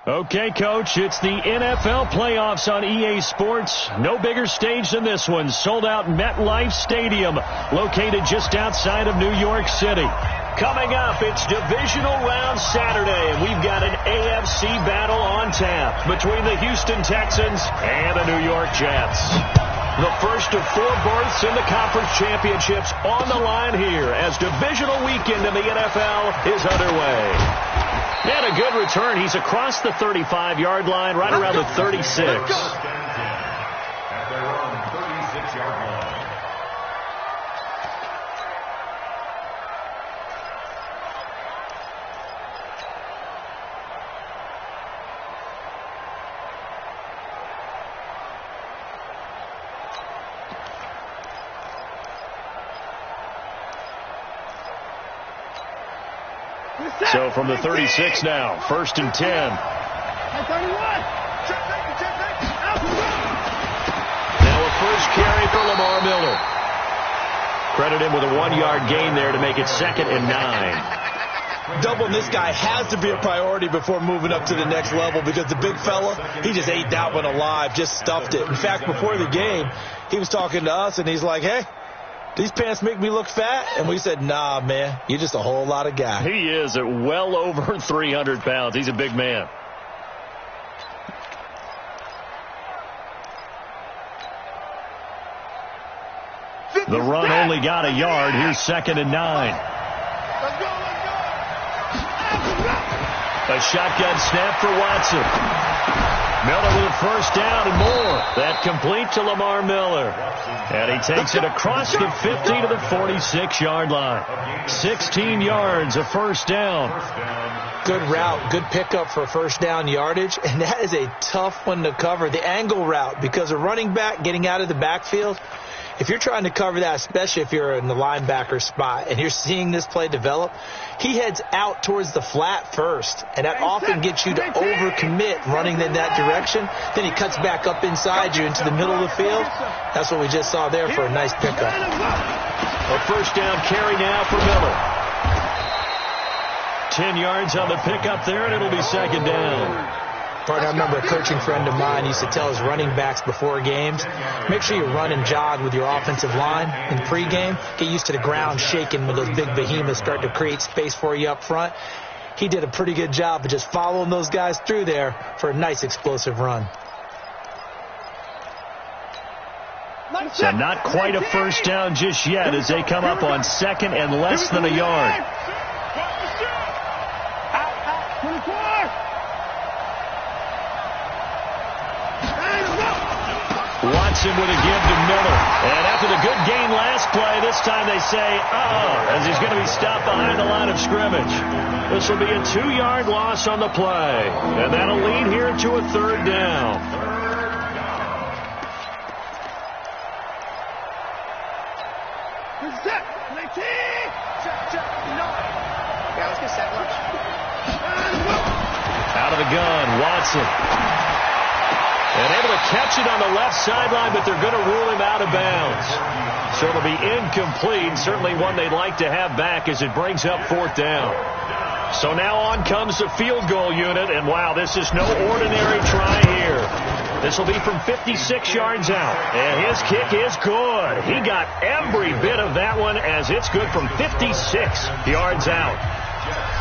Okay, Coach, it's the NFL playoffs on EA Sports. No bigger stage than this one. Sold out MetLife Stadium, located just outside of New York City. Coming up, it's divisional round Saturday, and we've got an AFC battle on tap between the Houston Texans and the New York Jets. The first of 4 berths in the conference championships on the line here as divisional weekend in the NFL is underway. And a good return. He's across the 35-yard line, right around the 36. So from the 36 now, 1st and 10. Now a first carry for Lamar Miller. Credit him with a 1-yard gain there to make it 2nd and 9. Doubling this guy has to be a priority before moving up to the next level because the big fella, he just ate that one alive, just stuffed it. In fact, before the game, he was talking to us, and he's like, hey, these pants make me look fat? And we said, nah, man, you're just a whole lot of guy. He is at well over 300 pounds. He's a big man. The run only got a yard. Here's 2nd and 9. Let's go. A shotgun snap for Watson. Miller with a first down and more. That complete to Lamar Miller. And he takes it across the 50 to the 46-yard line. 16 yards, a first down. Good route, good pickup for first down yardage, and that is a tough one to cover. The angle route, because a running back getting out of the backfield, if you're trying to cover that, especially if you're in the linebacker spot and you're seeing this play develop, he heads out towards the flat first, and that often gets you to overcommit running in that direction. Then he cuts back up inside you into the middle of the field. That's what we just saw there for a nice pickup. A first down carry now for Miller. 10 yards on the pickup there, and it'll be 2nd down. Partner, I remember a coaching friend of mine used to tell his running backs before games, make sure you run and jog with your offensive line in pregame. Get used to the ground shaking when those big behemoths start to create space for you up front. He did a pretty good job of just following those guys through there for a nice explosive run. So not quite a first down just yet as they come up on 2nd and less than a yard. Watson with a give to Miller. And after the good gain last play, this time they say, as he's going to be stopped behind the line of scrimmage. This will be a 2-yard loss on the play. And that'll lead here to a 3rd down. Out of the gun, Watson. And able to catch it on the left sideline, but they're going to rule him out of bounds. So it'll be incomplete, certainly one they'd like to have back as it brings up 4th down. So now on comes the field goal unit, and wow, this is no ordinary try here. This will be from 56 yards out, and his kick is good. He got every bit of that one as it's good from 56 yards out.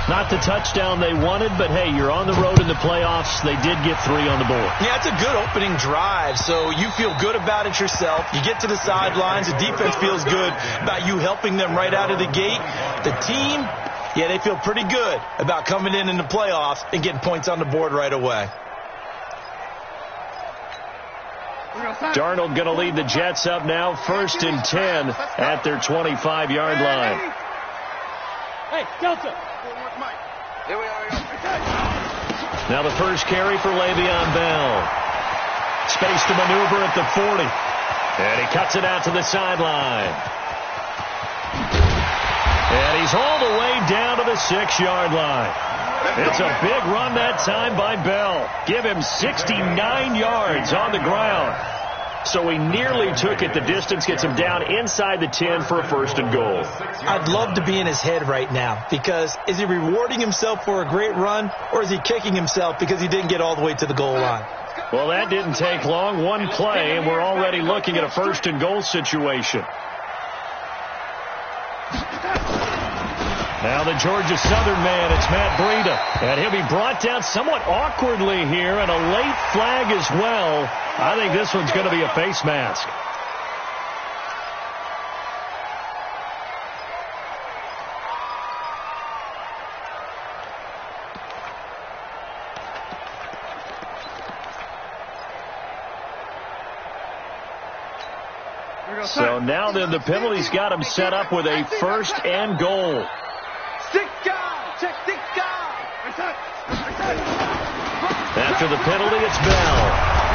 Not the touchdown they wanted, but hey, you're on the road in the playoffs. They did get 3 on the board. Yeah, it's a good opening drive, so you feel good about it yourself. You get to the sidelines. The defense feels good about you helping them right out of the gate. The team, yeah, they feel pretty good about coming in the playoffs and getting points on the board right away. Darnold going to lead the Jets up now, 1st and 10 at their 25-yard line. Hey, Delta. Now the first carry for Le'Veon Bell. Space to maneuver at the 40. And he cuts it out to the sideline. And he's all the way down to the 6-yard line. It's a big run that time by Bell. Give him 69 yards on the ground. So he nearly took it the distance, gets him down inside the 10 for a 1st and goal. I'd love to be in his head right now, because is he rewarding himself for a great run, or is he kicking himself because he didn't get all the way to the goal line? Well, that didn't take long. One play, and we're already looking at a 1st and goal situation. Now the Georgia Southern man, it's Matt Breida. And he'll be brought down somewhat awkwardly here, and a late flag as well. I think this one's going to be a face mask. So now then the penalty's got him set up with a 1st and goal. After the penalty, it's Bell.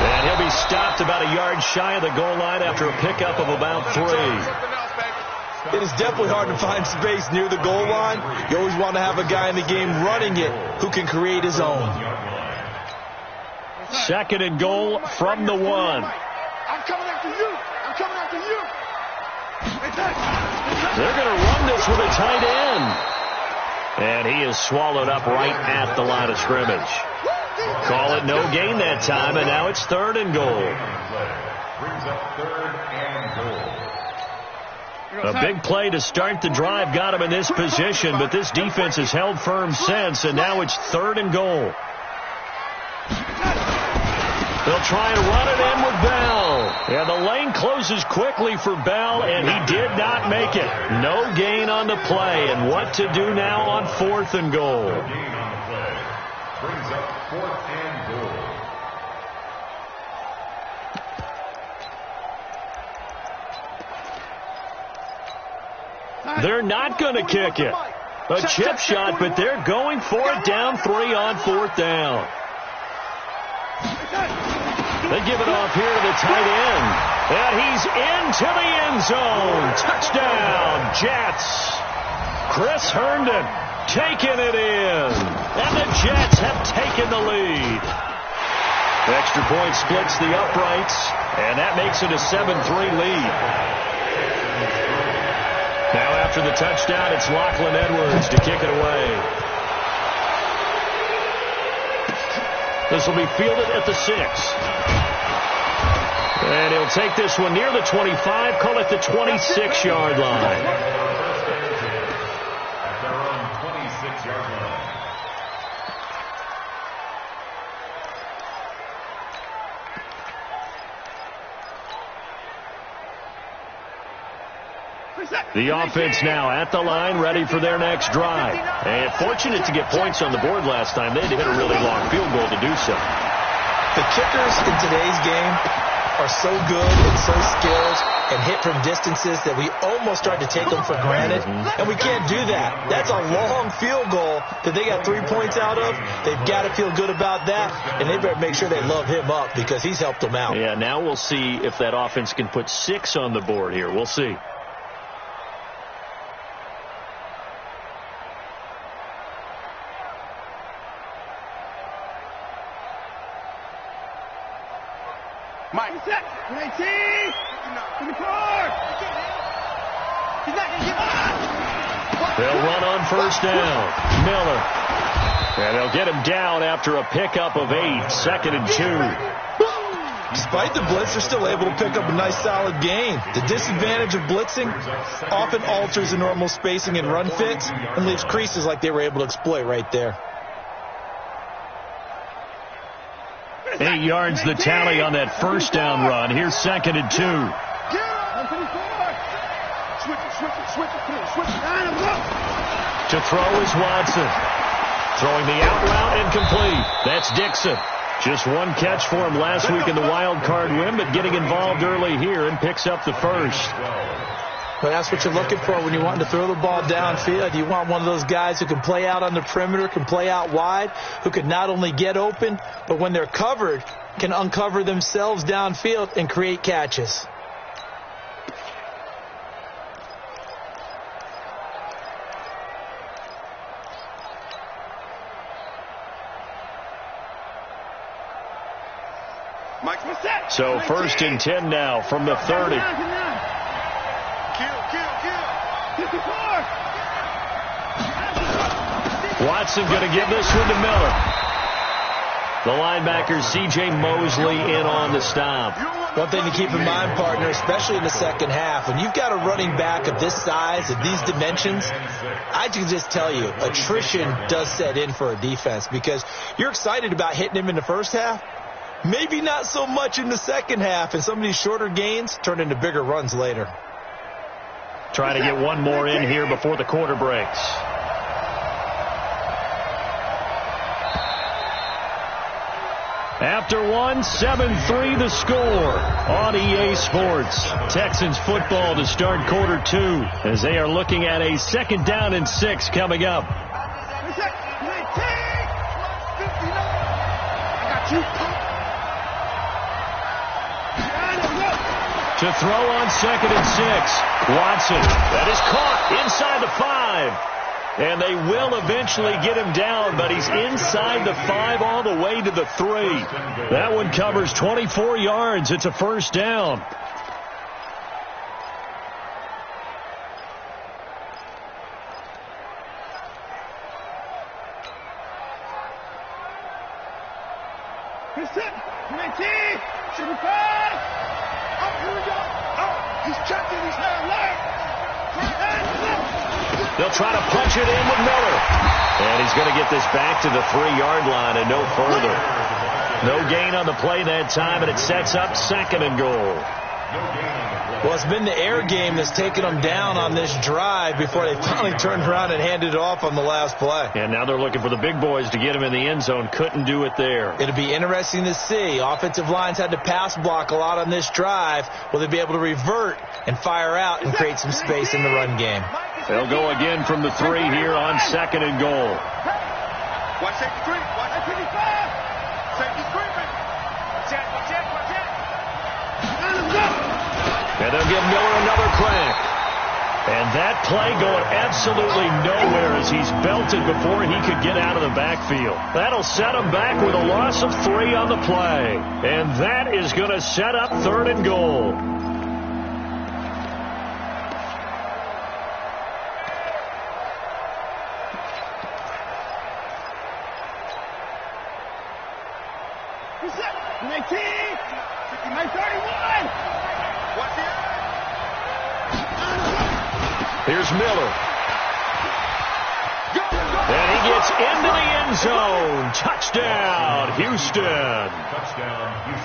And he'll be stopped about a yard shy of the goal line after a pickup of about 3. It is definitely hard to find space near the goal line. You always want to have a guy in the game running it who can create his own. 2nd and goal from the 1. I'm coming after you. I'm coming after you. They're going to run this with a tight end. And he is swallowed up right at the line of scrimmage. Call it no gain that time, and now it's 3rd and goal. A big play to start the drive got him in this position, but this defense has held firm since, and now it's 3rd and goal. They'll try and run it in with Bell. Yeah, the lane closes quickly for Bell, and he did not make it. No gain on the play, and what to do now on 4th and goal. Brings up 4th and goal. They're not going to kick it. A chip shot, but they're going for it down 3 on 4th down. They give it off here to the tight end. And he's into the end zone. Touchdown, Jets. Chris Herndon taking it in. And the Jets have taken the lead. Extra point splits the uprights. And that makes it a 7-3 lead. Now after the touchdown, it's Lachlan Edwards to kick it away. This will be fielded at the 6. And he'll take this one near the 25, call it the 26-yard line. At their own 26-yard line. The offense now at the line, ready for their next drive. And fortunate to get points on the board last time. They had to hit a really long field goal to do so. The kickers in today's game are so good and so skilled and hit from distances that we almost start to take them for granted. And we can't do that. That's a long field goal that they got 3 points out of. They've got to feel good about that, and they better make sure they love him up because he's helped them out. Yeah, now we'll see if that offense can put 6 on the board here. We'll see. Mike, set. 18. To the car. He's not going to give up. They'll run on 1st down. Miller. And they'll get him down after a pickup of 8. 2nd and 2. Despite the blitz, they're still able to pick up a nice solid gain. The disadvantage of blitzing often alters the normal spacing and run fits and leaves creases like they were able to exploit right there. 8 yards the tally on that 1st down run. Here's 2nd and 2. To throw is Watson. Throwing the out route incomplete. That's Dixon. Just one catch for him last week in the wild card win, but getting involved early here and picks up the 1st. But that's what you're looking for when you want to throw the ball downfield. You want one of those guys who can play out on the perimeter, can play out wide, who can not only get open, but when they're covered, can uncover themselves downfield and create catches. So 1st and 10 now from the 30. Watson going to give this one to Miller. The linebacker, C.J. Mosley, in on the stop. One thing to keep in mind, partner, especially in the second half, when you've got a running back of this size, of these dimensions, I can just tell you, attrition does set in for a defense because you're excited about hitting him in the first half. Maybe not so much in the second half, and some of these shorter gains turn into bigger runs later. Trying to get one more in here before the quarter breaks. After one, 7-3 the score on EA Sports. Texans football to start quarter 2 as they are looking at a 2nd down and 6 coming up. To throw on 2nd and 6. Watson, that is caught inside the 5. And they will eventually get him down, but he's inside the 5 all the way to the 3. That one covers 24 yards. It's a 1st down. They'll try to punch it in with Miller. And he's going to get this back to the 3-yard line and no further. No gain on the play that time, and it sets up 2nd and goal. Well, it's been the air game that's taken them down on this drive before they finally turned around and handed it off on the last play. And now they're looking for the big boys to get him in the end zone. Couldn't do it there. It'll be interesting to see. Offensive lines had to pass block a lot on this drive. Will they be able to revert and fire out and create some space in the run game? They'll go again from the 3 here on 2nd and goal. Watch safety creep. Watch that 55. Safety creeping. Watch it. Watch it. Watch it. And they'll give Miller another crack. And that play going absolutely nowhere as he's belted before he could get out of the backfield. That'll set him back with a loss of 3 on the play. And that is going to set up 3rd and goal. Here's Miller. And he gets into the end zone. Touchdown, Houston.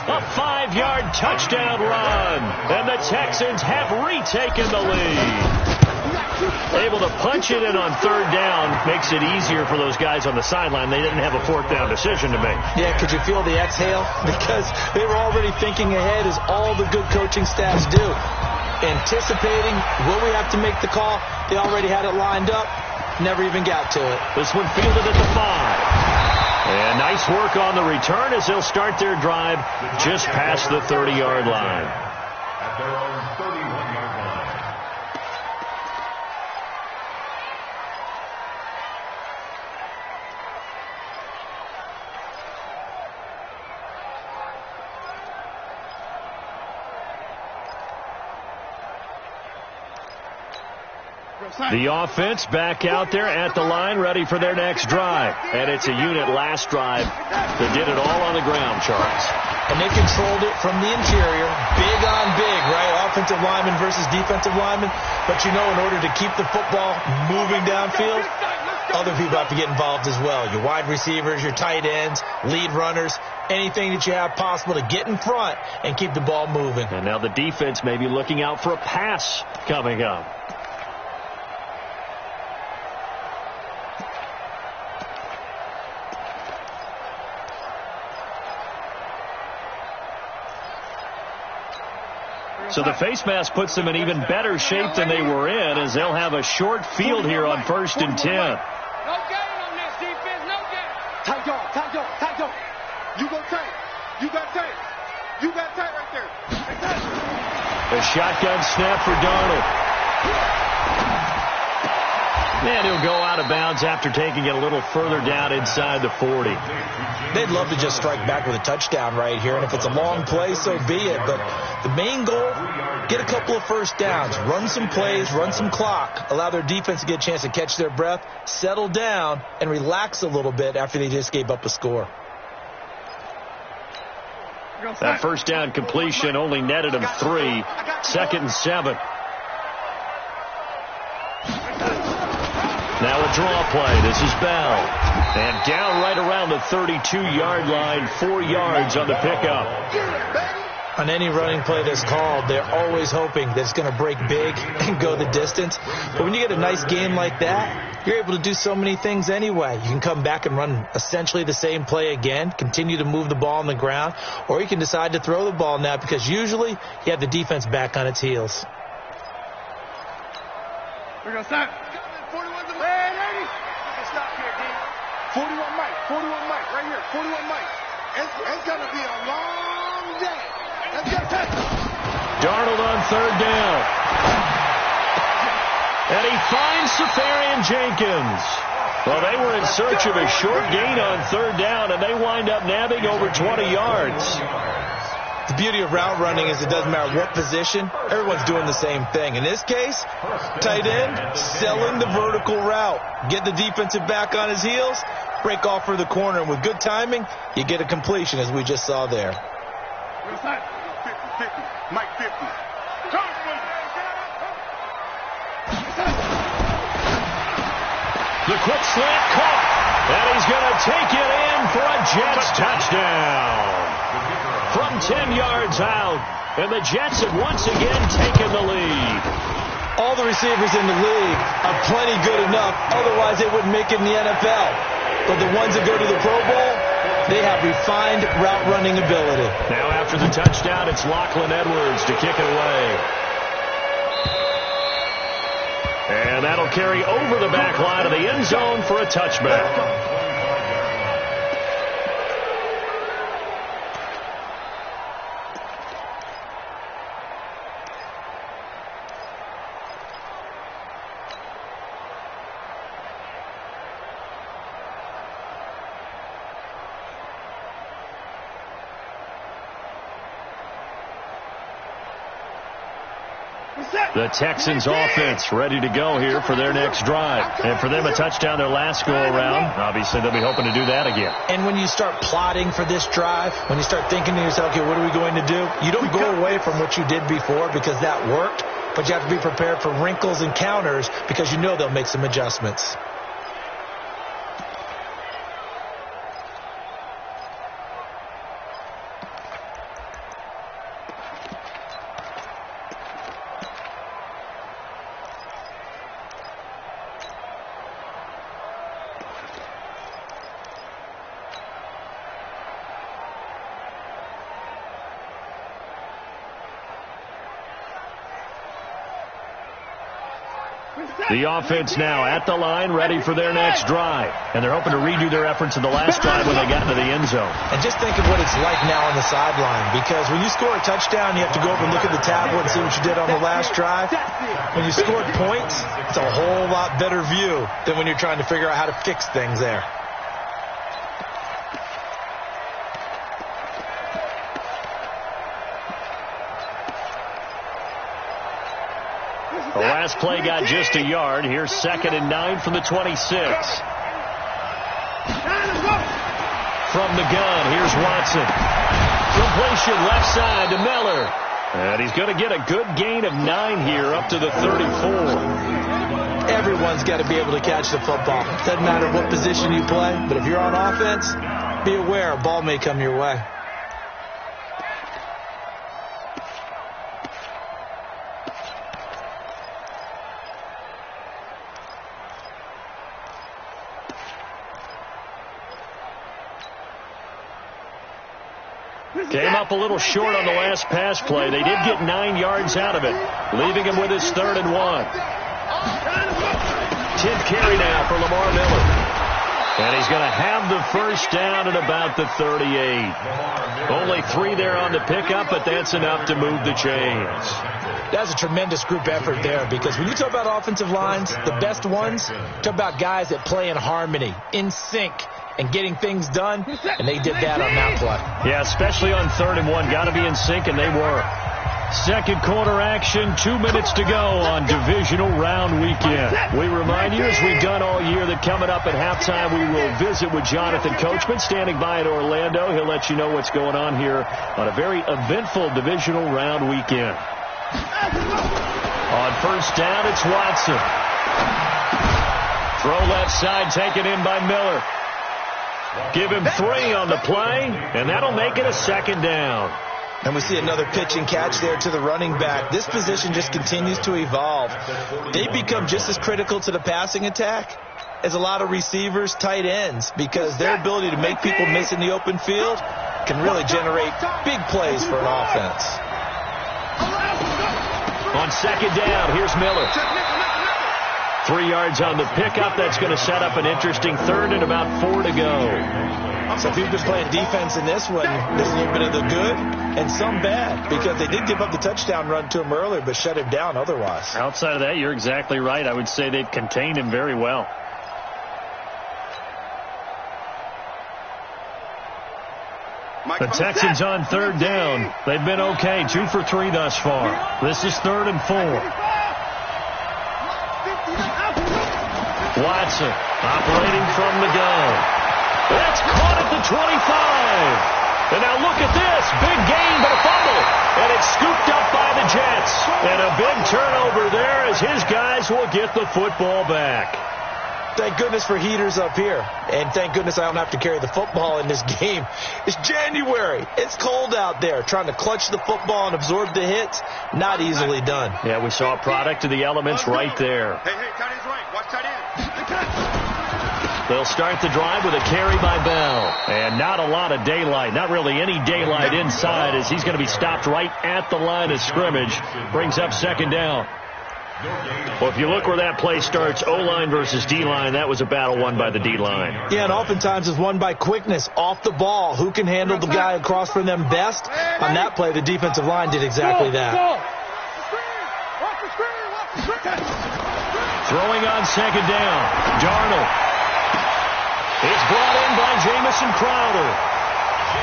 A 5-yard touchdown run. And the Texans have retaken the lead. Able to punch it in on 3rd down makes it easier for those guys on the sideline. They didn't have a 4th down decision to make. Yeah, could you feel the exhale? Because they were already thinking ahead, as all the good coaching staffs do. Anticipating, will we have to make the call? They already had it lined up. Never even got to it. This one fielded at the 5. And nice work on the return as they'll start their drive just past the 30-yard line. At their own 31-yard line. The offense back out there at the line, ready for their next drive. And it's a unit last drive that did it all on the ground, Charles. And they controlled it from the interior, big on big, right? Offensive lineman versus defensive lineman. But you know, in order to keep the football moving downfield, other people have to get involved as well. Your wide receivers, your tight ends, lead runners, anything that you have possible to get in front and keep the ball moving. And now the defense may be looking out for a pass coming up. So the face mask puts them in even better shape than they were in, as they'll have a short field here on 1st and 10. No gain on this defense. No gain. Tight dog. Tight dog. Tight dog. You go tight. You got tight. You got tight right there. A shotgun snap for Darnold. And he'll go out of bounds after taking it a little further down inside the 40. They'd love to just strike back with a touchdown right here, and if it's a long play, so be it. But the main goal, get a couple of first downs, run some plays, run some clock, allow their defense to get a chance to catch their breath, settle down, and relax a little bit after they just gave up a score. That first down completion only netted him 3. 2nd and 7. Now a draw play. This is Bell. And down right around the 32-yard line, 4 yards on the pickup. On any running play that's called, they're always hoping that it's going to break big and go the distance. But when you get a nice game like that, you're able to do so many things anyway. You can come back and run essentially the same play again, continue to move the ball on the ground, or you can decide to throw the ball now because usually you have the defense back on its heels. We're going to start. 41's the man, 80. Stop here, D. 41 Mike, right here, 41 Mike. It's going to be a long day. Let's go, touch. Darnold on 3rd down. And he finds Safarian Jenkins. Well, they were in search of a short gain on 3rd down, and they wind up nabbing over 20 yards. The beauty of route running is it doesn't matter what position, everyone's doing the same thing. In this case, tight end, selling the vertical route. Get the defensive back on his heels, break off for the corner, and with good timing, you get a completion as we just saw there. 50, Mike 50. The quick slant caught, and he's going to take it in for a Jets touchdown. From 10 yards out, and the Jets have once again taken the lead. All the receivers in the league are plenty good enough, otherwise they wouldn't make it in the NFL. But the ones that go to the Pro Bowl, they have refined route running ability. Now after the touchdown, it's Lachlan Edwards to kick it away. And that'll carry over the back line of the end zone for a touchback. The Texans offense ready to go here for their next drive. And for them, a touchdown their last go-around. Obviously, they'll be hoping to do that again. And when you start plotting for this drive, when you start thinking to yourself, okay, what are we going to do? You don't go away from what you did before because that worked, but you have to be prepared for wrinkles and counters because you know they'll make some adjustments. The offense now at the line, ready for their next drive. And they're hoping to redo their efforts in the last drive when they got into the end zone. And just think of what it's like now on the sideline. Because when you score a touchdown, you have to go over and look at the tablet and see what you did on the last drive. When you scored points, it's a whole lot better view than when you're trying to figure out how to fix things there. The last play got just a yard. Here's 2nd and 9 from the 26. From the gun, here's Watson. Completion left side to Miller. And he's going to get a good gain of 9 here up to the 34. Everyone's got to be able to catch the football. Doesn't matter what position you play, but if you're on offense, be aware a ball may come your way. Came up a little short on the last pass play. They did get 9 yards out of it, leaving him with his 3rd and 1. 10th carry now for Lamar Miller. And he's going to have the first down at about the 38. Only 3 there on the pickup, but that's enough to move the chains. That's a tremendous group effort there, because when you talk about offensive lines, the best ones, talk about guys that play in harmony, in sync, and getting things done, and they did that on that play. Yeah, especially on 3rd and 1. Got to be in sync, and they were. Second quarter action, 2 minutes to go on divisional round weekend. We remind you, as we've done all year, that coming up at halftime, we will visit with Jonathan Coachman, standing by in Orlando. He'll let you know what's going on here on a very eventful divisional round weekend. On first down, it's Watson. Throw left side, taken in by Miller. Give him 3 on the play, and that'll make it a second down. And we see another pitch and catch there to the running back. This position just continues to evolve. They become just as critical to the passing attack as a lot of receivers, tight ends, because their ability to make people miss in the open field can really generate big plays for an offense. On second down, here's Miller. 3 yards on the pickup. That's going to set up an interesting 3rd and about 4 to go. So if you've been playing defense in this one, there's a little bit of the good and some bad, because they did give up the touchdown run to him earlier, but shut him down otherwise. Outside of that, you're exactly right. I would say they've contained him very well. The Texans on 3rd down. They've been okay. 2 for 3 thus far. This is 3rd and 4. Watson operating from the gun. That's caught at the 25. And now look at this. Big gain, but a fumble. And it's scooped up by the Jets. And a big turnover there as his guys will get the football back. Thank goodness for heaters up here. And thank goodness I don't have to carry the football in this game. It's January. It's cold out there. Trying to clutch the football and absorb the hits, not easily done. Yeah, we saw a product of the elements right there. Hey, tight end's right. Watch tight end. They'll start the drive with a carry by Bell. And not a lot of daylight. Not really any daylight inside, as he's going to be stopped right at the line of scrimmage. Brings up second down. Well, if you look where that play starts, O-line versus D-line, that was a battle won by the D-line. Yeah, and oftentimes it's won by quickness, off the ball. Who can handle the guy across from them best? On that play, the defensive line did exactly that. Throwing on second down, Darnold. It's brought in by Jamison Crowder.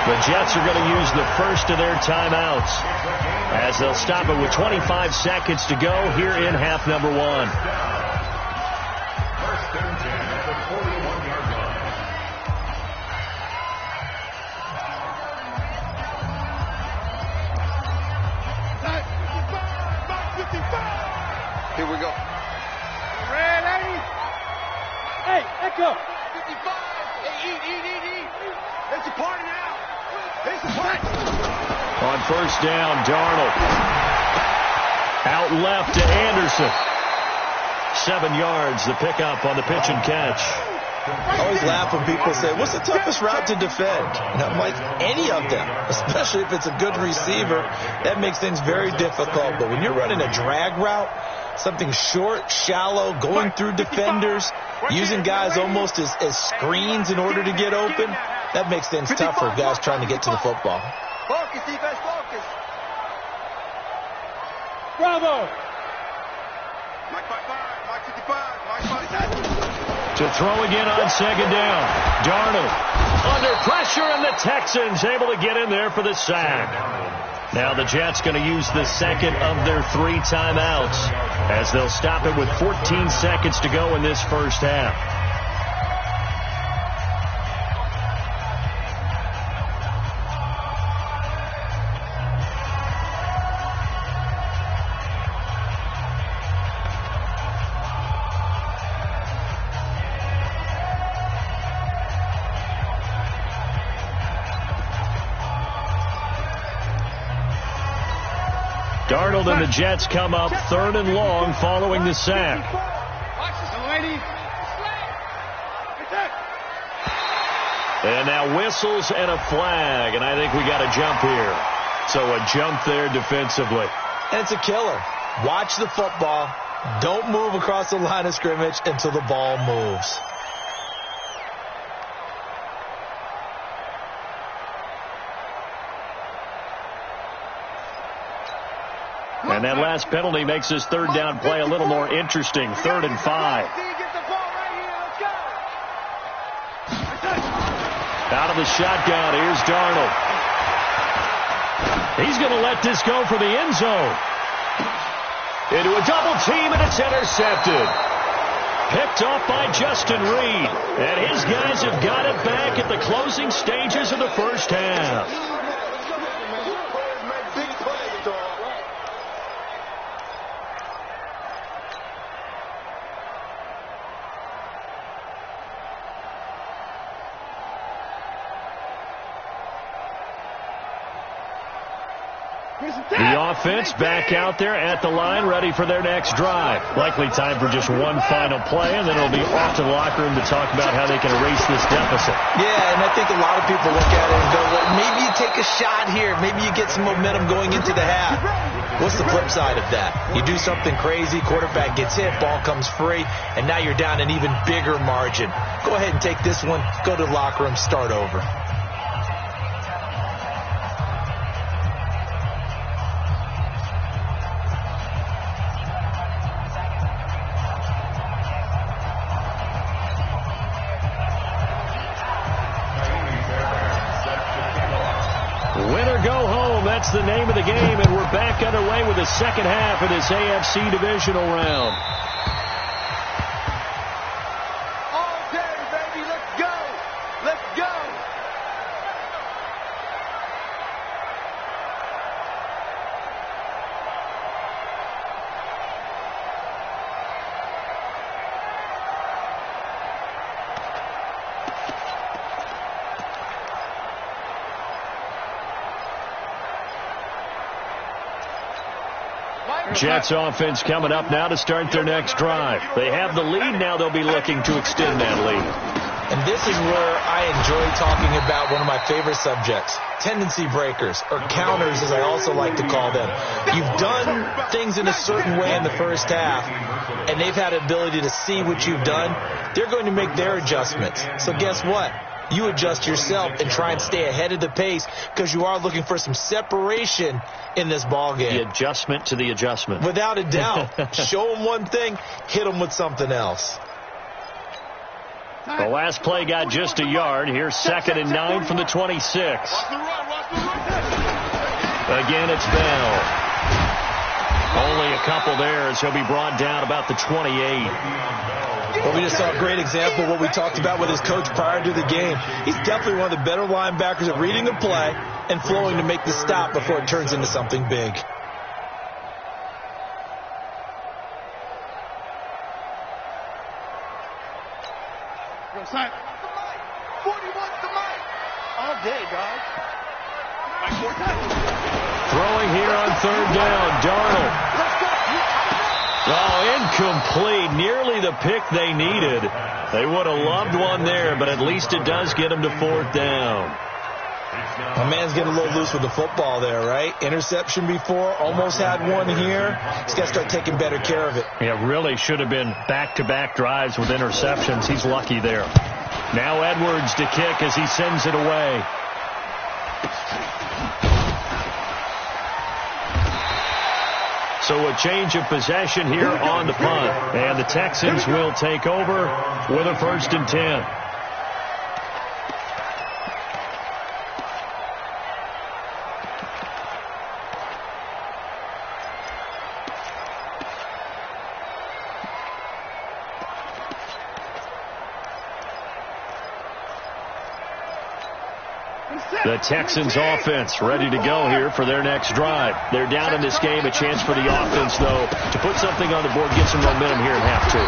The Jets are going to use the first of their timeouts, as they'll stop it with 25 seconds to go here in half number 1. First and 10 at the 41-yard line. Here we go. Ready? Hey, echo. 55. Hey, eat. It's a party now. It's a party. On first down, Darnold. Out left to Anderson. 7 yards, the pickup on the pitch and catch. I always laugh when people say, what's the toughest route to defend? And I'm like, any of them, especially if it's a good receiver. That makes things very difficult. But when you're running a drag route, something short, shallow, going through defenders, using guys almost as screens in order to get open, that makes things tough for guys trying to get to the football. Focus, defense, focus. Bravo. Mike 55, Mike 55, Mike 57. To throw again on second down. Darnold under pressure, and the Texans able to get in there for the sack. Now the Jets going to use the second of their 3 timeouts, as they'll stop it with 14 seconds to go in this first half. Darnold and the Jets come up 3rd and long following the sack. And now whistles and a flag, and I think we got a jump here. So a jump there defensively. And it's a killer. Watch the football. Don't move across the line of scrimmage until the ball moves. And that last penalty makes this third down play a little more interesting. 3rd and 5. Out of the shotgun, here's Darnold. He's going to let this go for the end zone. Into a double team, and it's intercepted. Picked off by Justin Reed. And his guys have got it back at the closing stages of the first half. The offense back out there at the line, ready for their next drive. Likely time for just one final play, and then it'll be off to the locker room to talk about how they can erase this deficit. Yeah, and I think a lot of people look at it and go, well, maybe you take a shot here. Maybe you get some momentum going into the half. What's the flip side of that? You do something crazy, quarterback gets hit, ball comes free, and now you're down an even bigger margin. Go ahead and take this one, go to the locker room, start over. That's the name of the game, and we're back underway with the second half of this AFC divisional round. All day, baby, let's go. Let's go. Jets offense coming up now to start their next drive. They have the lead. Now they'll be looking to extend that lead. And this is where I enjoy talking about one of my favorite subjects, tendency breakers, or counters as I also like to call them. You've done things in a certain way in the first half, and they've had the ability to see what you've done. They're going to make their adjustments. So guess what? You adjust yourself and try and stay ahead of the pace because you are looking for some separation in this ball game. The adjustment to the adjustment. Without a doubt. Show them one thing, hit them with something else. The last play got just a yard. Here's 2nd and 9 from the 26. Again, it's Bell. Only a couple there as he'll be brought down about the 28. Well, we just saw a great example of what we talked about with his coach prior to the game. He's definitely one of the better linebackers at reading a play and flowing to make the stop before it turns into something big. Sign. 41's the mic. All day, dog. Throwing here on 3rd down. Darnold. Oh, incomplete. Nearly the pick they needed. They would have loved one there, but at least it does get them to 4th down. My man's getting a little loose with the football there, right? Interception before, almost had one here. He's got to start taking better care of it. Yeah, really should have been back-to-back drives with interceptions. He's lucky there. Now Edwards to kick as he sends it away. So a change of possession here on the punt. And the Texans will take over with a 1st and 10. The Texans offense ready to go here for their next drive. They're down in this game. A chance for the offense, though, to put something on the board, get some momentum here in half 2.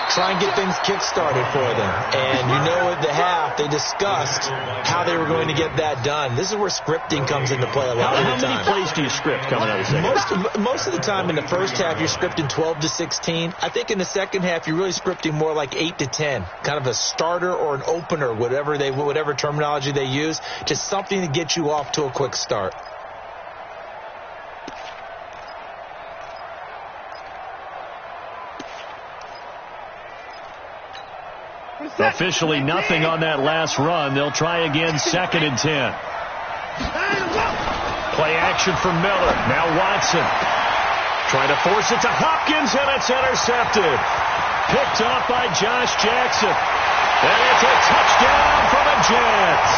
Try and get things kick-started for them. And you know at the half, they discussed how they were going to get that done. This is where scripting comes into play a lot of the time. How many plays do you script coming out of the second half? Most of the time in the first half, you're scripting 12 to 16. I think in the second half, you're really scripting more like 8 to 10. Kind of a starter or an opener, whatever terminology they use. Just something to get you off to a quick start. Officially nothing on that last run. They'll try again, 2nd and 10. Play action for Miller. Now Watson. Trying to force it to Hopkins, and it's intercepted. Picked off by Josh Jackson. And it's a touchdown for the Jets.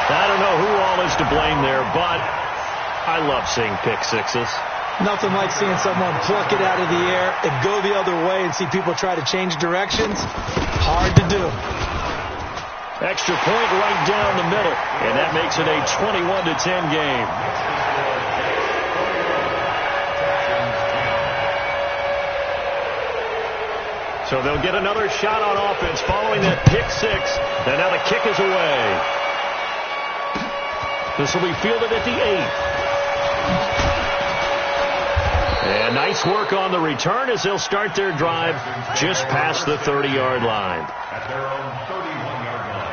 I don't know who all is to blame there, but I love seeing pick sixes. Nothing like seeing someone pluck it out of the air and go the other way and see people try to change directions. Hard to do. Extra point right down the middle, and that makes it a 21-10 game. So they'll get another shot on offense following that pick six, and now the kick is away. This will be fielded at the 8. And nice work on the return as they'll start their drive just past the 30-yard line. At their own 31-yard line.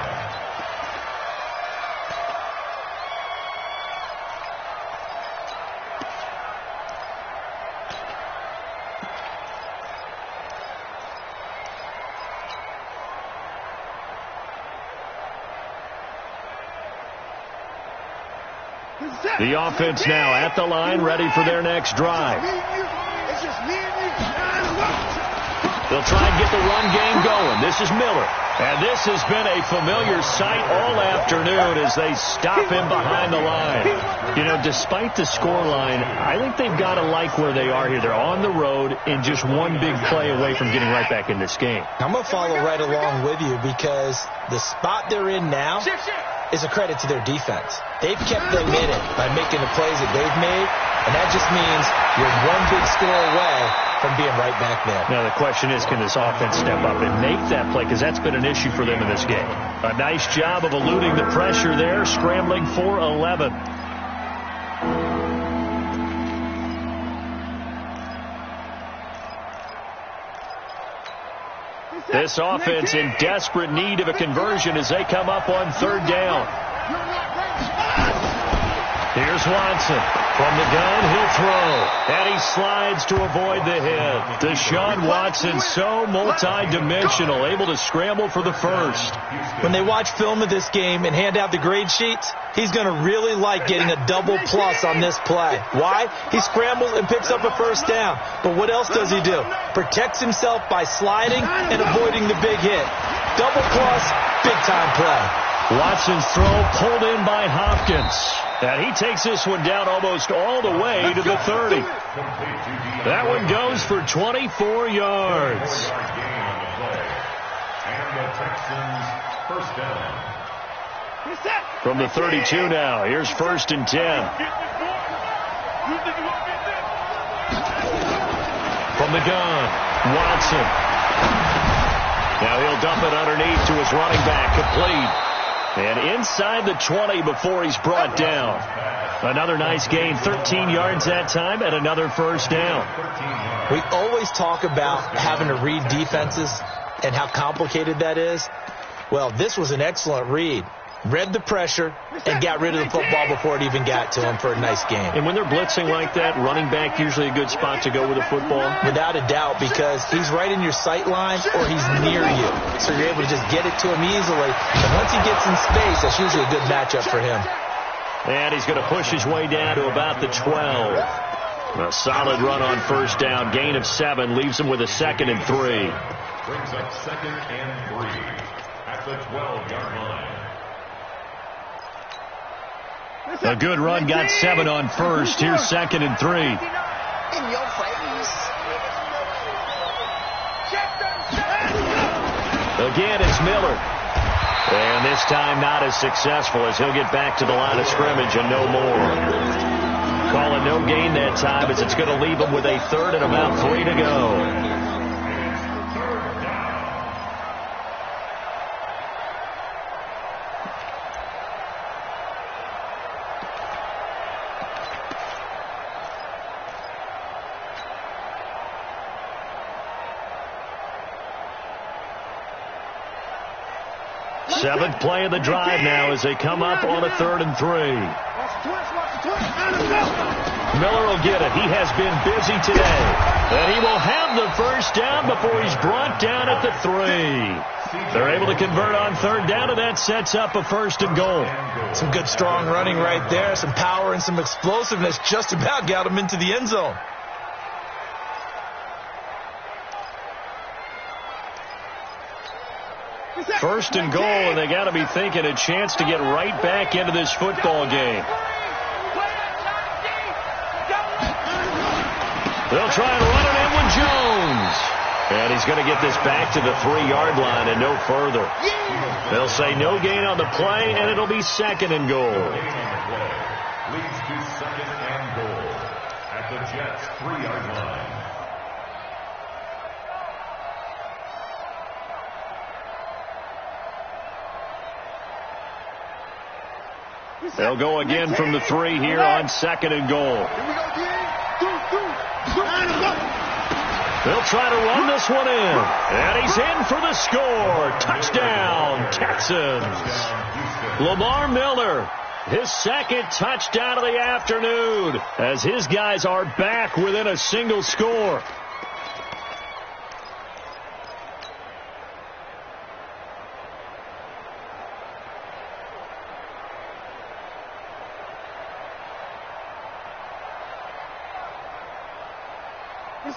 The offense now at the line, ready for their next drive. They'll try and get the run game going. This is Miller. And this has been a familiar sight all afternoon as they stop him behind the line. You know, despite the scoreline, I think they've got to like where they are here. They're on the road and just one big play away from getting right back in this game. I'm going to follow right along with you because the spot they're in now is a credit to their defense. They've kept them in it by making the plays that they've made, and that just means you're one big score away from being right back there. Now the question is, can this offense step up and make that play? Because that's been an issue for them in this game. A nice job of eluding the pressure there, scrambling for 11. This offense in desperate need of a conversion as they come up on third down. Here's Watson. From the gun, he'll throw. And he slides to avoid the hit. Deshaun Watson, so multi-dimensional, able to scramble for the first. When they watch film of this game and hand out the grade sheets, he's going to really like getting a double plus on this play. Why? He scrambles and picks up a first down. But what else does he do? Protects himself by sliding and avoiding the big hit. Double plus, big-time play. Watson's throw pulled in by Hopkins. And he takes this one down almost all the way to the 30. That one goes for 24 yards. And the Texans first down. From the 32 now, here's 1st and 10. From the gun, Watson. Now he'll dump it underneath to his running back, complete. And inside the 20 before he's brought down. Another nice gain, 13 yards that time, and another first down. We always talk about having to read defenses and how complicated that is. Well, this was an excellent read. Read the pressure and got rid of the football before it even got to him for a nice game. And when they're blitzing like that, running back usually a good spot to go with the football? Without a doubt, because he's right in your sight line or he's near you. So you're able to just get it to him easily. And once he gets in space, that's usually a good matchup for him. And he's going to push his way down to about the 12. A solid run on first down. Gain of 7 leaves him with a 2nd and 3. Brings up 2nd and 3 at the 12-yard line. A good run, got 7 on first. Here's 2nd and 3. In your face. Again, it's Miller. And this time not as successful as he'll get back to the line of scrimmage and no more. Calling no gain that time as it's going to leave him with a 3rd and about 3 to go. Seventh play of the drive now as they come up on a 3rd and 3. Miller will get it. He has been busy today. And he will have the first down before he's brought down at the 3. They're able to convert on third down, and that sets up a 1st and goal. Some good, strong running right there. Some power and some explosiveness. Just about got him into the end zone. First and goal, and they got to be thinking a chance to get right back into this football game. They'll try and run it in with Jones. And he's going to get this back to the 3-yard line and no further. They'll say no gain on the play, and it'll be 2nd and goal. Leads to 2nd and goal at the Jets' 3-yard line. They'll go again from the 3 here on 2nd and goal. They'll try to run this one in. And he's in for the score. Touchdown, Texans. Lamar Miller, his 2nd touchdown of the afternoon, as his guys are back within a single score.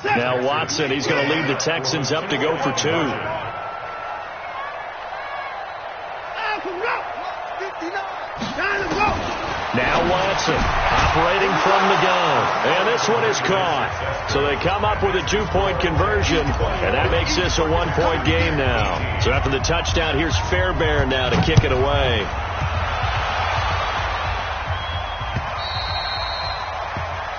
Now Watson, he's going to lead the Texans up to go for 2. Now Watson operating from the gun. And this one is caught. So they come up with a 2-point conversion, and that makes this a 1-point game now. So after the touchdown, here's Fairbairn now to kick it away.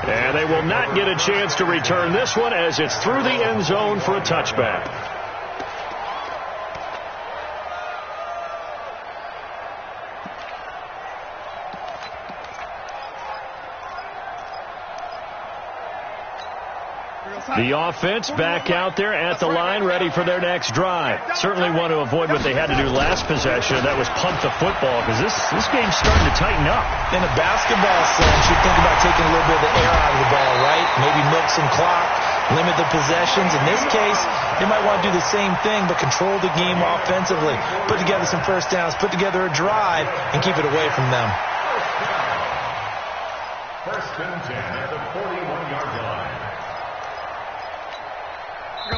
And they will not get a chance to return this one as it's through the end zone for a touchback. The offense back out there at the line, ready for their next drive. Certainly want to avoid what they had to do last possession. That was punt the football, because this game's starting to tighten up. In a basketball sense, you think about taking a little bit of the air out of the ball, right? Maybe milk some clock, limit the possessions. In this case, they might want to do the same thing, but control the game offensively. Put together some first downs, put together a drive, and keep it away from them. First and 10 at the 41-yard line.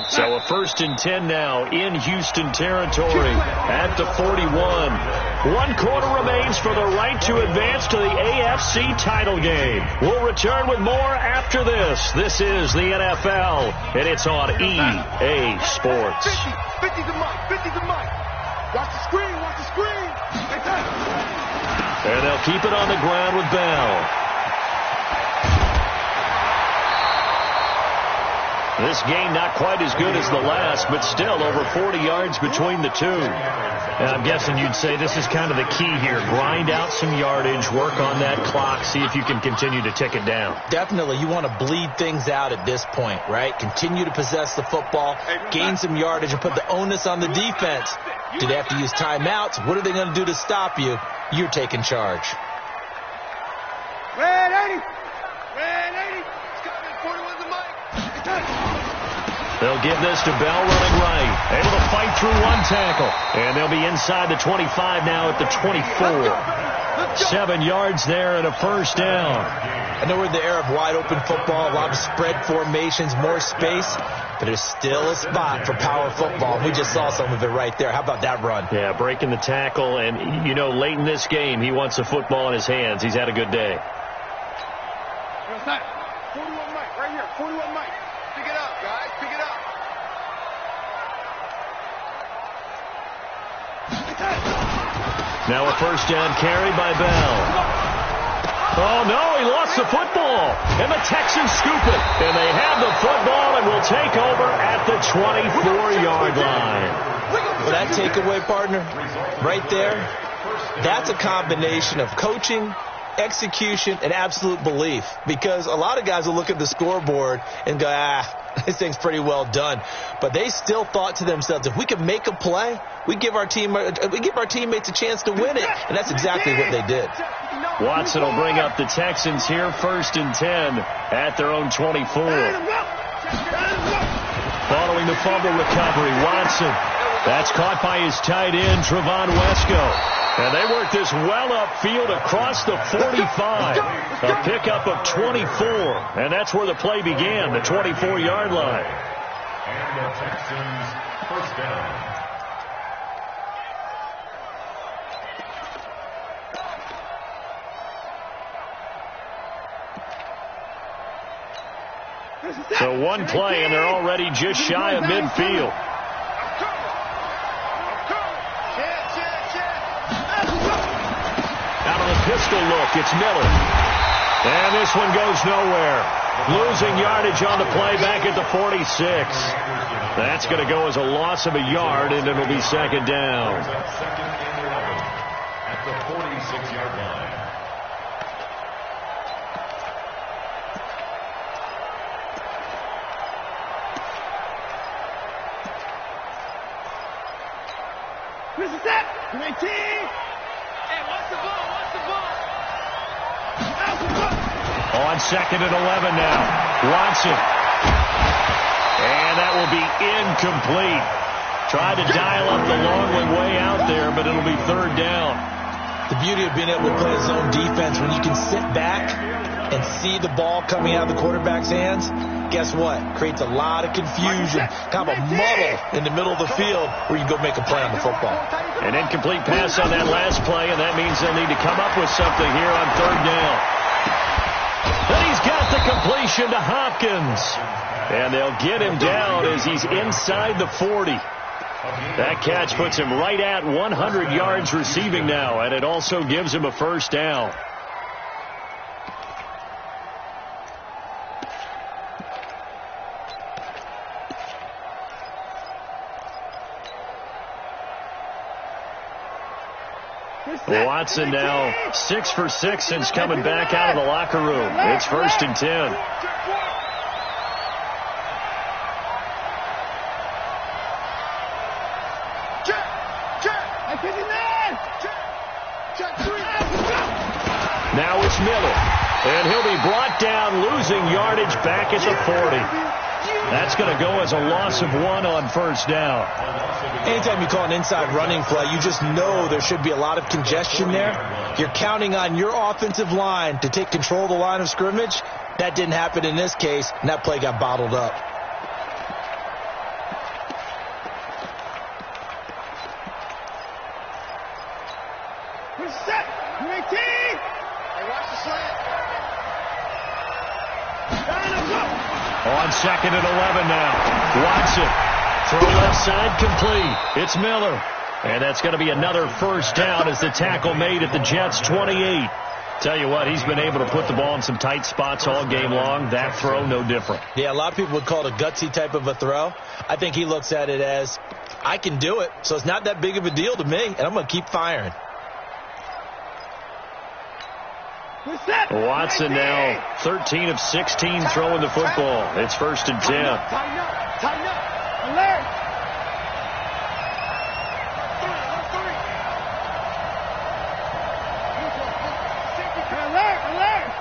So a 1st and 10 now in Houston territory at the 41. 1 quarter remains for the right to advance to the AFC title game. We'll return with more after this. This is the NFL, and it's on EA Sports. 50 to Mike, 50 to Mike. Watch the screen, watch the screen. And they'll keep it on the ground with Bell. This game not quite as good as the last, but still over 40 yards between the two. And I'm guessing you'd say this is kind of the key here. Grind out some yardage, work on that clock, see if you can continue to tick it down. Definitely. You want to bleed things out at this point, right? Continue to possess the football, gain some yardage, and put the onus on the defense. Do they have to use timeouts? What are they going to do to stop you? You're taking charge. Red 80. Red 80. It's coming. 41's the mic. They'll give this to Bell running right. Able to fight through 1 tackle. And they'll be inside the 25 now at the 24. 7 yards there and a first down. I know we're in the era of wide open football, a lot of spread formations, more space, but there's still a spot for power football. We just saw some of it right there. How about that run? Yeah, breaking the tackle, and, you know, late in this game, he wants the football in his hands. He's had a good day. 41 Mike, right here. 41 Mike. Pick it up, guys. Pick it up. Now a first down carry by Bell. Oh, no, he lost the football. And the Texans scoop it. And they have the football and will take over at the 24-yard line. Well, that takeaway, partner, right there, that's a combination of coaching, execution, and absolute belief. Because a lot of guys will look at the scoreboard and go, This thing's pretty well done. But they still thought to themselves, if we can make a play, we give our teammates a chance to win it. And that's exactly what they did. Watson will bring up the Texans here, 1st and 10 at their own 24. Following the fumble recovery, Watson. That's caught by his tight end, Trevon Wesco. And they work this well upfield across the 45. A pickup of 24. And that's where the play began, the 24-yard line. And the Texans first down. So one play, and they're already just shy of midfield. Out of the pistol look, it's Miller. And this one goes nowhere. Losing yardage on the play back at the 46. That's going to go as a loss of a yard, and it'll be 2nd down. Second and 11 at the 46-yard line. Where's the set? 19. Hey, what's the ball? On 2nd and 11 now. Watson. And that will be incomplete. Tried to dial up the long one way out there, but it'll be 3rd down. The beauty of being able to play zone defense, when you can sit back and see the ball coming out of the quarterback's hands, guess what? Creates a lot of confusion, kind of a muddle in the middle of the field where you go make a play on the football. An incomplete pass on that last play, and that means they'll need to come up with something here on 3rd down. Then he's got the completion to Hopkins. And they'll get him down as he's inside the 40. That catch puts him right at 100 yards receiving now, and it also gives him a 1st down. Watson now 6 for 6 since coming back out of the locker room. It's 1st and 10. Now it's Miller, and he'll be brought down, losing yardage back at the 40. That's going to go as a loss of 1 on 1st down. Anytime you call an inside running play, you just know there should be a lot of congestion there. You're counting on your offensive line to take control of the line of scrimmage. That didn't happen in this case, and that play got bottled up. Set. 19. Hey, watch the slant. On 2nd and 11 now. Watson. Throw left side complete. It's Miller. And that's going to be another 1st down as the tackle made at the Jets' 28. Tell you what, he's been able to put the ball in some tight spots all game long. That throw, no different. Yeah, a lot of people would call it a gutsy type of a throw. I think he looks at it as, I can do it, so it's not that big of a deal to me, and I'm going to keep firing. Watson now 13 of 16 throwing the football. It's 1st and 10. Tighten up. Alert. Alert.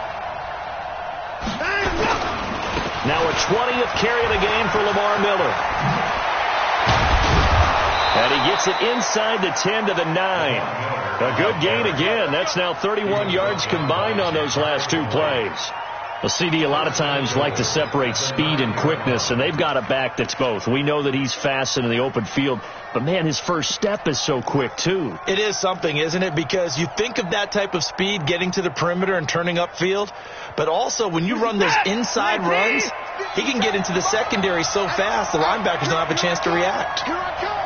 Now a 20th carry of the game for Lamar Miller. And he gets it inside the 10 to the 9. A good gain again. That's now 31 yards combined on those last 2 plays. Well, CD a lot of times like to separate speed and quickness, and they've got a back that's both. We know that he's fast in the open field, but, man, his first step is so quick, too. It is something, isn't it? Because you think of that type of speed getting to the perimeter and turning upfield, but also when you run those inside runs, he can get into the secondary so fast the linebackers don't have a chance to react. Here I come.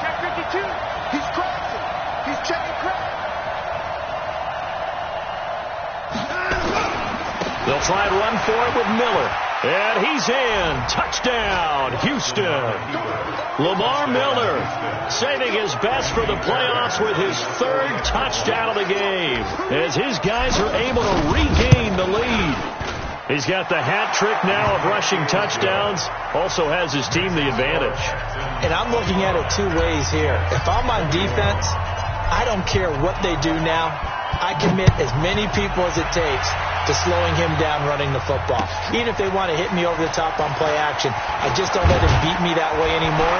Check 52. He's crossing. He's checking crack. They'll try and run for it with Miller. And he's in. Touchdown, Houston. Lamar Miller saving his best for the playoffs with his 3rd touchdown of the game as his guys are able to regain the lead. He's got the hat trick now of rushing touchdowns. Also has his team the advantage. And I'm looking at it two ways here. If I'm on defense, I don't care what they do now. I commit as many people as it takes to slowing him down running the football. Even if they want to hit me over the top on play action, I just don't let him beat me that way anymore.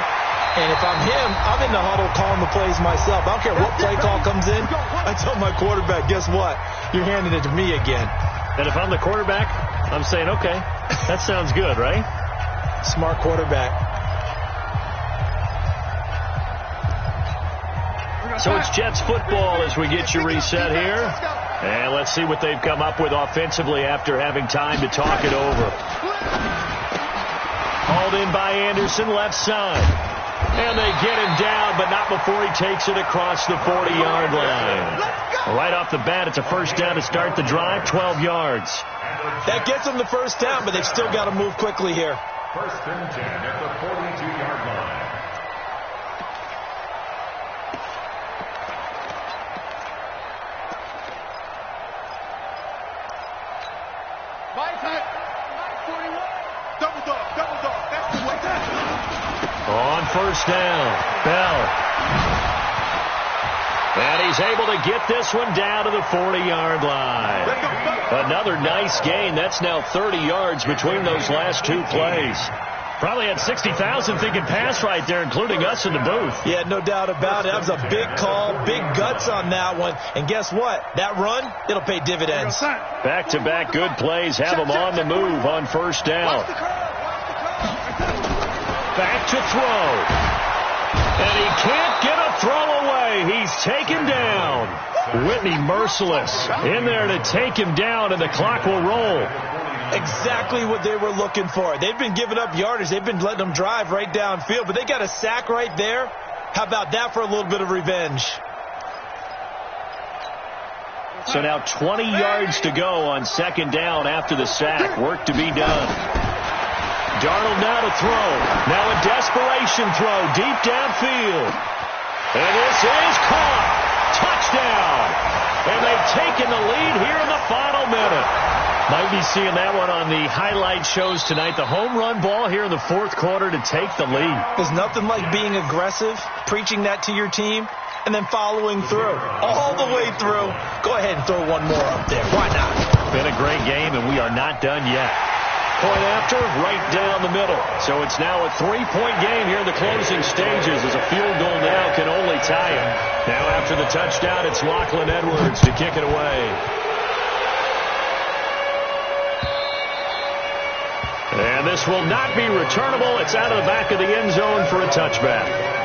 And if I'm him, I'm in the huddle calling the plays myself. I don't care what play call comes in. I tell my quarterback, guess what? You're handing it to me again. And if I'm the quarterback, I'm saying, okay, that sounds good, right? Smart quarterback. So it's Jets football as we get you reset here. And let's see what they've come up with offensively after having time to talk it over. Hauled in by Anderson, left side. And they get him down, but not before he takes it across the 40-yard line. Right off the bat, it's a first down to start the drive, 12 yards. That gets them the first down, but they've still got to move quickly here. First and 10 at the 42-yard line. On first down, Bell. And he's able to get this one down to the 40-yard line. Another nice gain. That's now 30 yards between those last two plays. Probably had 60,000 thinking pass right there, including us in the booth. Yeah, no doubt about it. That was a big call, big guts on that one. And guess what? That run, it'll pay dividends. Back-to-back good plays have him on the move on first down. Back to throw. And he can't get a throw away. He's taken down. Whitney merciless in there to take him down, and the clock will roll. Exactly what they were looking for. They've been giving up yardage. They've been letting them drive right downfield, but they got a sack right there. How about that for a little bit of revenge? So now 20 yards to go on second down after the sack. Work to be done. Darnold now to throw. Now a desperation throw deep downfield. And this is caught. Touchdown. And they've taken the lead here in the final minute. Might be seeing that one on the highlight shows tonight. The home run ball here in the fourth quarter to take the lead. There's nothing like being aggressive, preaching that to your team, and then following through. All the way through. Go ahead and throw one more up there. Why not? Been a great game, and we are not done yet. Point after, right down the middle. So it's now a 3-point game here in the closing stages as a field goal now can only tie it. Now after the touchdown, it's Lachlan Edwards to kick it away. And this will not be returnable. It's out of the back of the end zone for a touchback.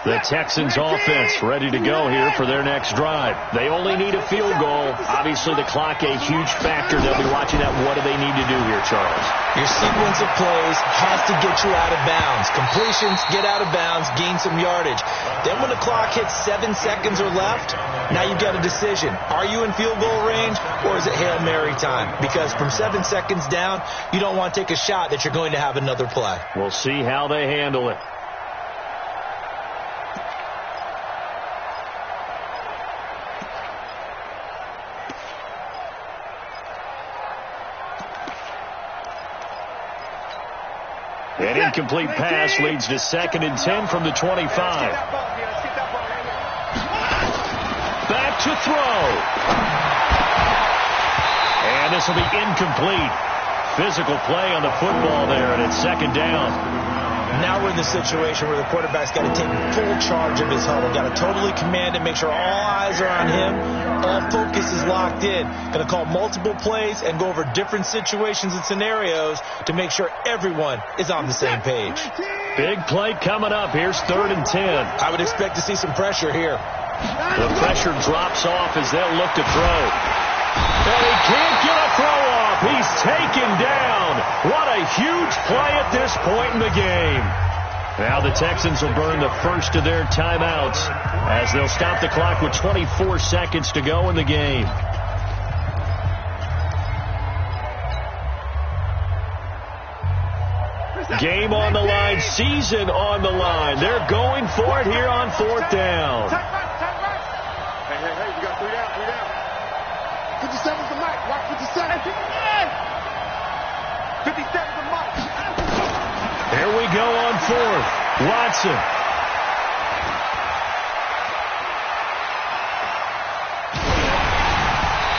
The Texans offense ready to go here for their next drive. They only need a field goal. Obviously, the clock a huge factor. They'll be watching that. What do they need to do here, Charles? Your sequence of plays has to get you out of bounds. Completions, get out of bounds, gain some yardage. Then when the clock hits 7 seconds or left, now you've got a decision. Are you in field goal range, or is it Hail Mary time? Because from 7 seconds down, you don't want to take a shot that you're going to have another play. We'll see how they handle it. An incomplete pass leads to 2nd and 10 from the 25. Back to throw. And this will be incomplete. Physical play on the football there, and it's 2nd down. Now we're in the situation where the quarterback's got to take full charge of his huddle. Got to totally command it, make sure all eyes are on him. All focus is locked in. Going to call multiple plays and go over different situations and scenarios to make sure everyone is on the same page. Big play coming up. Here's 3rd and 10. I would expect to see some pressure here. The pressure drops off as they'll look to throw. And he can't get a throw off. He's taken down. What a huge play at this point in the game. Now the Texans will burn the first of their timeouts as they'll stop the clock with 24 seconds to go in the game. Game on the line, season on the line. They're going for it here on 4th down. Hey, we got 3 down. 57's the mic. Watch 57. 57's the mic. There we go on 4th. Watson.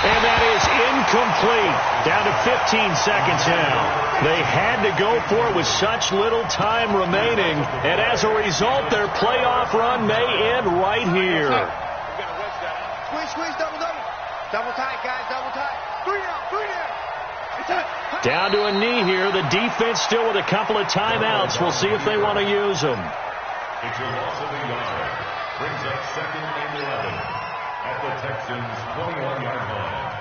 And that is incomplete. Down to 15 seconds now. They had to go for it with such little time remaining. And as a result, their playoff run may end right here. Squeeze, double. Double tight, guys, double tight. 3 down. Down to a knee here. The defense still with a couple of timeouts. We'll see if they want to use them. It's a loss of a yard. Brings up 2nd and 11 at the Texans' 21-yard line.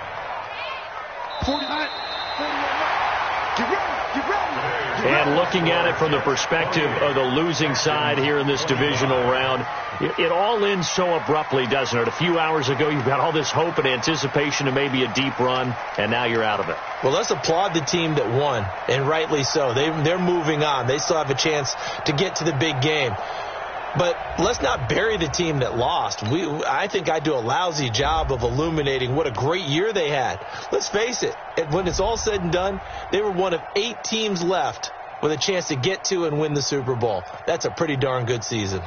41 mic. Get ready. And looking at it from the perspective of the losing side here in this divisional round, it all ends so abruptly, doesn't it? A few hours ago, you've got all this hope and anticipation of maybe a deep run, and now you're out of it. Well, let's applaud the team that won, and rightly so. They're moving on. They still have a chance to get to the big game. But let's not bury the team that lost. I think I do a lousy job of illuminating what a great year they had. Let's face it, when it's all said and done, they were one of 8 teams left with a chance to get to and win the Super Bowl. That's a pretty darn good season.